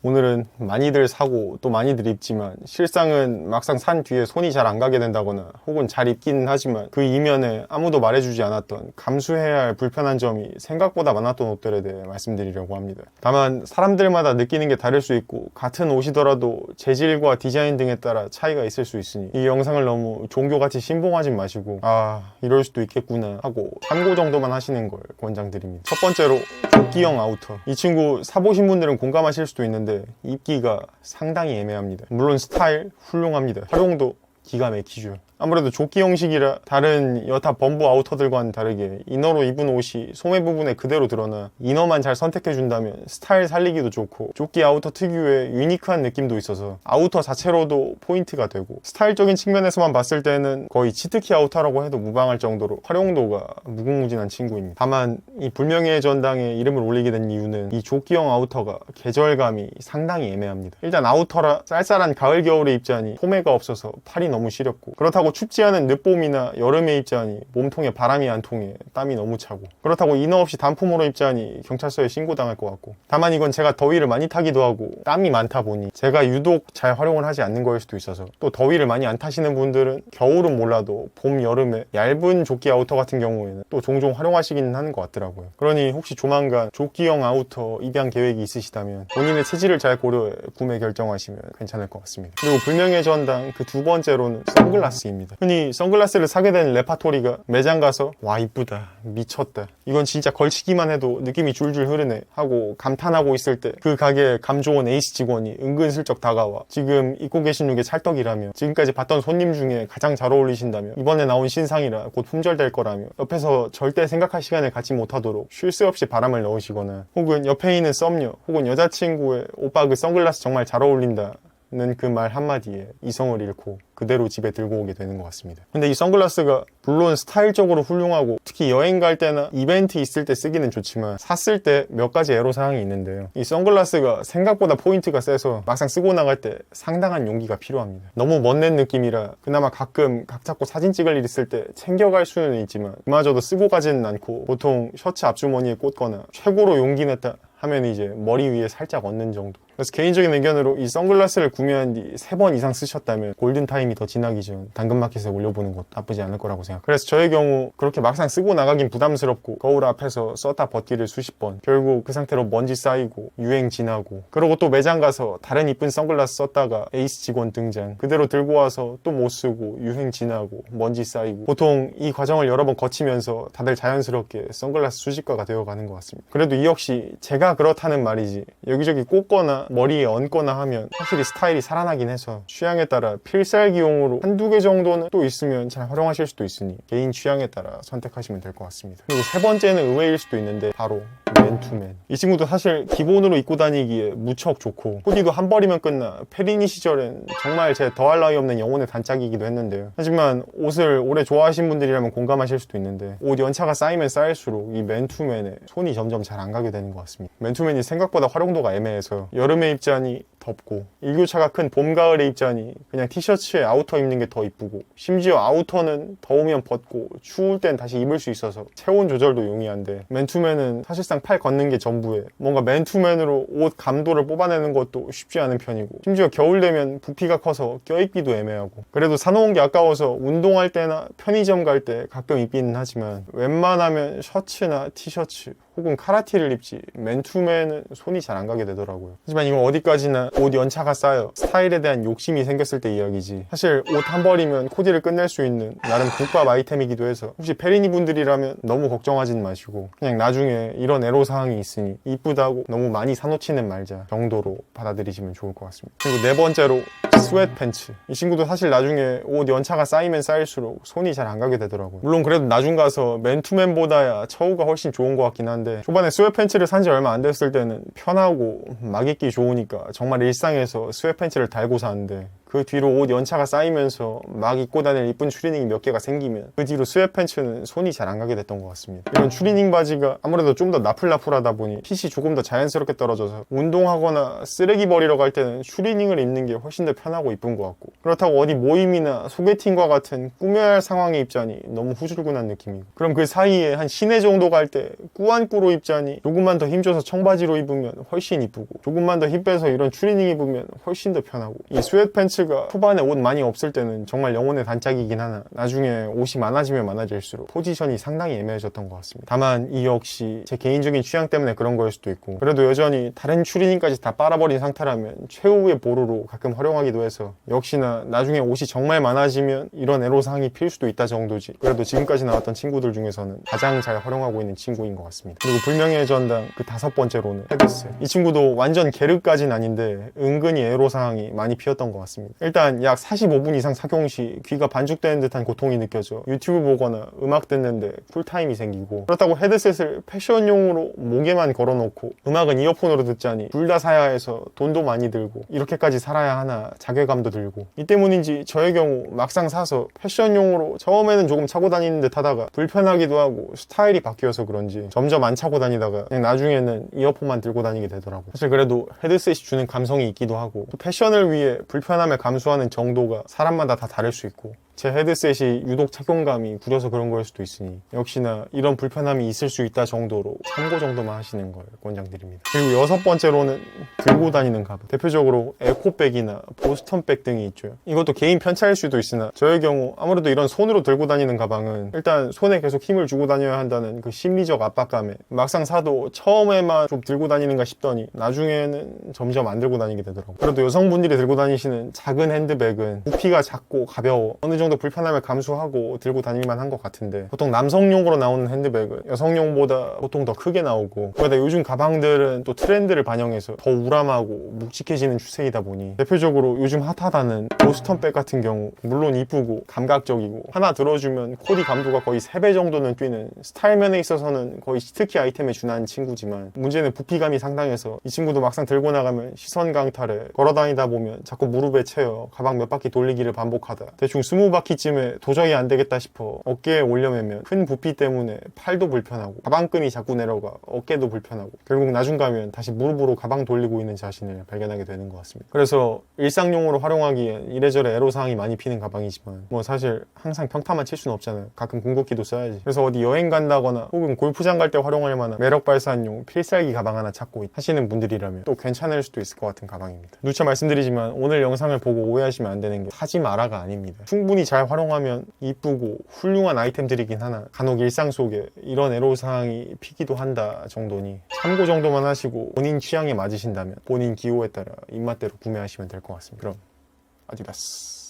오늘은 많이들 사고 또 많이들 입지만 실상은 막상 산 뒤에 손이 잘 안 가게 된다거나 혹은 잘 입기는 하지만 그 이면에 아무도 말해주지 않았던 감수해야 할 불편한 점이 생각보다 많았던 옷들에 대해 말씀드리려고 합니다. 다만 사람들마다 느끼는 게 다를 수 있고 같은 옷이더라도 재질과 디자인 등에 따라 차이가 있을 수 있으니 이 영상을 너무 종교같이 신봉하진 마시고 이럴 수도 있겠구나 하고 참고 정도만 하시는 걸 권장드립니다. 첫 번째로 조끼형 아우터. 이 친구 사보신 분들은 공감하실 수도 있는데 입기가 상당히 애매합니다. 물론 스타일 훌륭합니다. 활용도 기가 막히죠. 아무래도 조끼 형식이라 다른 여타 범부 아우터들과는 다르게 이너로 입은 옷이 소매 부분에 그대로 드러나 이너만 잘 선택해준다면 스타일 살리기도 좋고 조끼 아우터 특유의 유니크한 느낌도 있어서 아우터 자체로도 포인트가 되고 스타일적인 측면에서만 봤을 때는 거의 치트키 아우터라고 해도 무방할 정도로 활용도가 무궁무진한 친구입니다. 다만 이 불명예의 전당에 이름을 올리게 된 이유는 이 조끼형 아우터가 계절감이 상당히 애매합니다. 일단 아우터라 쌀쌀한 가을 겨울에 입자니 소매가 없어서 팔이 너무 시렵고 그렇다고 춥지 않은 늦봄이나 여름에 입자니 몸통에 바람이 안 통해 땀이 너무 차고 그렇다고 이너 없이 단품으로 입자니 경찰서에 신고당할 것 같고 다만 이건 제가 더위를 많이 타기도 하고 땀이 많다 보니 제가 유독 잘 활용을 하지 않는 거일 수도 있어서 또 더위를 많이 안 타시는 분들은 겨울은 몰라도 봄, 여름에 얇은 조끼 아우터 같은 경우에는 또 종종 활용하시기는 하는 것 같더라고요. 그러니 혹시 조만간 조끼형 아우터 입양 계획이 있으시다면 본인의 체질을 잘 고려해 구매 결정하시면 괜찮을 것 같습니다. 그리고 불명예 전당 그 두 번째로는 선글라스입니다. 흔히 선글라스를 사게 된 레파토리가 매장 가서 와 이쁘다 미쳤다 이건 진짜 걸치기만 해도 느낌이 줄줄 흐르네 하고 감탄하고 있을 때 그 가게 감 좋은 에이스 직원이 은근슬쩍 다가와 지금 입고 계신 룩의 찰떡이라며 지금까지 봤던 손님 중에 가장 잘 어울리신다며 이번에 나온 신상이라 곧 품절될 거라며 옆에서 절대 생각할 시간을 갖지 못하도록 쉴 새 없이 바람을 넣으시거나 혹은 옆에 있는 썸녀 혹은 여자친구의 오빠 그 선글라스 정말 잘 어울린다 는 그 말 한마디에 이성을 잃고 그대로 집에 들고 오게 되는 것 같습니다. 근데 이 선글라스가 물론 스타일적으로 훌륭하고 특히 여행 갈 때나 이벤트 있을 때 쓰기는 좋지만 샀을 때 몇 가지 애로사항이 있는데요. 이 선글라스가 생각보다 포인트가 세서 막상 쓰고 나갈 때 상당한 용기가 필요합니다. 너무 멋낸 느낌이라 그나마 가끔 각 잡고 사진 찍을 일 있을 때 챙겨갈 수는 있지만 그마저도 쓰고 가지는 않고 보통 셔츠 앞주머니에 꽂거나 최고로 용기 냈다 하면 이제 머리 위에 살짝 얹는 정도. 그래서 개인적인 의견으로 이 선글라스를 구매한 뒤 3번 이상 쓰셨다면 골든타임이 더 지나기 전 당근마켓에 올려보는 것도 나쁘지 않을 거라고 생각해요. 그래서 저의 경우 그렇게 막상 쓰고 나가긴 부담스럽고 거울 앞에서 썼다 벗기를 수십 번 결국 그 상태로 먼지 쌓이고 유행 지나고 그러고 또 매장 가서 다른 이쁜 선글라스 썼다가 에이스 직원 등장 그대로 들고 와서 또 못 쓰고 유행 지나고 먼지 쌓이고 보통 이 과정을 여러 번 거치면서 다들 자연스럽게 선글라스 수집가가 되어가는 것 같습니다. 그래도 이 역시 제가 그렇다는 말이지 여기저기 꽂거나 머리에 얹거나 하면 확실히 스타일이 살아나긴 해서 취향에 따라 필살기용으로 한두 개 정도는 또 있으면 잘 활용하실 수도 있으니 개인 취향에 따라 선택하시면 될 것 같습니다. 그리고 세 번째는 의외일 수도 있는데 바로 맨투맨. 이 친구도 사실 기본으로 입고 다니기에 무척 좋고 코디도 한 벌이면 끝나 페리니 시절엔 정말 제 더할 나위 없는 영혼의 단짝이기도 했는데요. 하지만 옷을 오래 좋아하신 분들이라면 공감하실 수도 있는데 옷 연차가 쌓이면 쌓일수록 이 맨투맨에 손이 점점 잘 안 가게 되는 것 같습니다. 맨투맨이 생각보다 활용도가 애매해서 여름에 입자니 덥고 일교차가 큰 봄, 가을에 입자니 그냥 티셔츠에 아우터 입는 게 더 이쁘고 심지어 아우터는 더우면 벗고 추울 땐 다시 입을 수 있어서 체온 조절도 용이한데 맨투맨은 사실상 팔 걷는 게 전부에 뭔가 맨투맨으로 옷 감도를 뽑아내는 것도 쉽지 않은 편이고 심지어 겨울 되면 부피가 커서 껴입기도 애매하고 그래도 사놓은 게 아까워서 운동할 때나 편의점 갈 때 가끔 입기는 하지만 웬만하면 셔츠나 티셔츠 혹은 카라티를 입지 맨투맨은 손이 잘 안 가게 되더라고요. 하지만 이건 어디까지나 옷 연차가 쌓여 스타일에 대한 욕심이 생겼을 때 이야기지 사실 옷 한 벌이면 코디를 끝낼 수 있는 나름 국밥 아이템이기도 해서 혹시 페리니 분들이라면 너무 걱정하진 마시고 그냥 나중에 이런 애로사항이 있으니 이쁘다고 너무 많이 사놓지는 말자 정도로 받아들이시면 좋을 것 같습니다. 그리고 네 번째로 스웨트 팬츠. 이 친구도 사실 나중에 옷 연차가 쌓이면 쌓일수록 손이 잘 안 가게 되더라고요. 물론 그래도 나중 가서 맨투맨보다야 처우가 훨씬 좋은 것 같긴 한데 초반에 스웨트 팬츠를 산지 얼마 안 됐을 때는 편하고 막 입기 좋으니까 정말 일상에서 스웨트 팬츠를 달고 사는데 그 뒤로 옷 연차가 쌓이면서 막 입고 다닐 이쁜 추리닝이 몇 개가 생기면 그 뒤로 스웨트팬츠는 손이 잘 안 가게 됐던 것 같습니다. 이런 추리닝 바지가 아무래도 좀 더 나풀나풀하다 보니 핏이 조금 더 자연스럽게 떨어져서 운동하거나 쓰레기 버리러 갈 때는 추리닝을 입는 게 훨씬 더 편하고 이쁜 것 같고, 그렇다고 어디 모임이나 소개팅과 같은 꾸며야 할 상황에 입자니 너무 후줄근한 느낌이고, 그럼 그 사이에 한 시내 정도 갈 때 꾸안꾸로 입자니 조금만 더 힘줘서 청바지로 입으면 훨씬 이쁘고, 조금만 더 힘 빼서 이런 추리닝 입으면 훨씬 더 편하고, 이 스웨트팬츠가 초반에 옷 많이 없을 때는 정말 영혼의 단짝이긴 하나 나중에 옷이 많아지면 많아질수록 포지션이 상당히 애매해졌던 것 같습니다. 다만 이 역시 제 개인적인 취향 때문에 그런 거일 수도 있고, 그래도 여전히 다른 추리닝까지 다 빨아버린 상태라면 최후의 보루로 가끔 활용하기도 해서 역시나 나중에 옷이 정말 많아지면 이런 애로사항이 필 수도 있다 정도지, 그래도 지금까지 나왔던 친구들 중에서는 가장 잘 활용하고 있는 친구인 것 같습니다. 그리고 불명예의 전당 그 5번째로는 헤드셋. 이 친구도 완전 게르까진 아닌데 은근히 애로사항이 많이 피었던 것 같습니다. 일단 약 45분 이상 착용 시 귀가 반죽되는 듯한 고통이 느껴져 유튜브 보거나 음악 듣는데 쿨타임이 생기고, 그렇다고 헤드셋을 패션용으로 목에만 걸어놓고 음악은 이어폰으로 듣자니 둘 다 사야 해서 돈도 많이 들고 이렇게까지 살아야 하나 자괴감도 들고, 이 때문인지 저의 경우 막상 사서 패션용으로 처음에는 조금 차고 다니는 듯 하다가 불편하기도 하고 스타일이 바뀌어서 그런지 점점 안 차고 다니다가 그냥 나중에는 이어폰만 들고 다니게 되더라고요. 사실 그래도 헤드셋이 주는 감성이 있기도 하고, 또 패션을 위해 불편함을 감수하는 정도가 사람마다 다 다를 수 있고, 제 헤드셋이 유독 착용감이 구려서 그런 거일 수도 있으니 역시나 이런 불편함이 있을 수 있다 정도로 참고 정도만 하시는 걸 권장드립니다. 그리고 6번째로는 들고 다니는 가방. 대표적으로 에코백이나 보스턴백 등이 있죠. 이것도 개인 편차일 수도 있으나 저의 경우 아무래도 이런 손으로 들고 다니는 가방은 일단 손에 계속 힘을 주고 다녀야 한다는 그 심리적 압박감에 막상 사도 처음에만 좀 들고 다니는가 싶더니 나중에는 점점 안 들고 다니게 되더라고요. 그래도 여성분들이 들고 다니시는 작은 핸드백은 부피가 작고 가벼워 어느 정도 불편함을 감수하고 들고 다닐만 한 것 같은데, 보통 남성용으로 나오는 핸드백은 여성용보다 보통 더 크게 나오고, 거기다 요즘 가방들은 또 트렌드를 반영해서 더 우람하고 묵직해지는 추세이다 보니 대표적으로 요즘 핫하다는 보스턴백 같은 경우 물론 이쁘고 감각적이고 하나 들어주면 코디 감도가 거의 3배 정도는 뛰는 스타일면에 있어서는 거의 치트키 아이템에 준하는 친구지만, 문제는 부피감이 상당해서 이 친구도 막상 들고 나가면 시선 강탈에 걸어다니다 보면 자꾸 무릎에 채여 가방 몇 바퀴 돌리기를 반복하다 대충 20바퀴쯤에 도저히 안 되겠다 싶어 어깨에 올려매면 큰 부피 때문에 팔도 불편하고 가방끈이 자꾸 내려가 어깨도 불편하고 결국 나중 가면 다시 무릎으로 가방 돌리고 있는 자신을 발견하게 되는 것 같습니다. 그래서 일상용으로 활용하기엔 이래저래 애로사항이 많이 피는 가방이지만 뭐 사실 항상 평타만 칠 수는 없잖아요. 가끔 궁극기도 써야지. 그래서 어디 여행 간다거나 혹은 골프장 갈 때 활용할 만한 매력 발산용 필살기 가방 하나 찾고 하시는 분들이라면 또 괜찮을 수도 있을 것 같은 가방입니다. 누차 말씀드리지만 오늘 영상을 보고 오해하시면 안 되는 게 사지 마라가 아닙니다. 충분히 잘 활용하면 이쁘고 훌륭한 아이템들이긴 하나 간혹 일상 속에 이런 애로사항이 피기도 한다 정도니 참고 정도만 하시고 본인 취향에 맞으신다면 본인 기호에 따라 입맛대로 구매하시면 될 것 같습니다. 그럼 아디다스.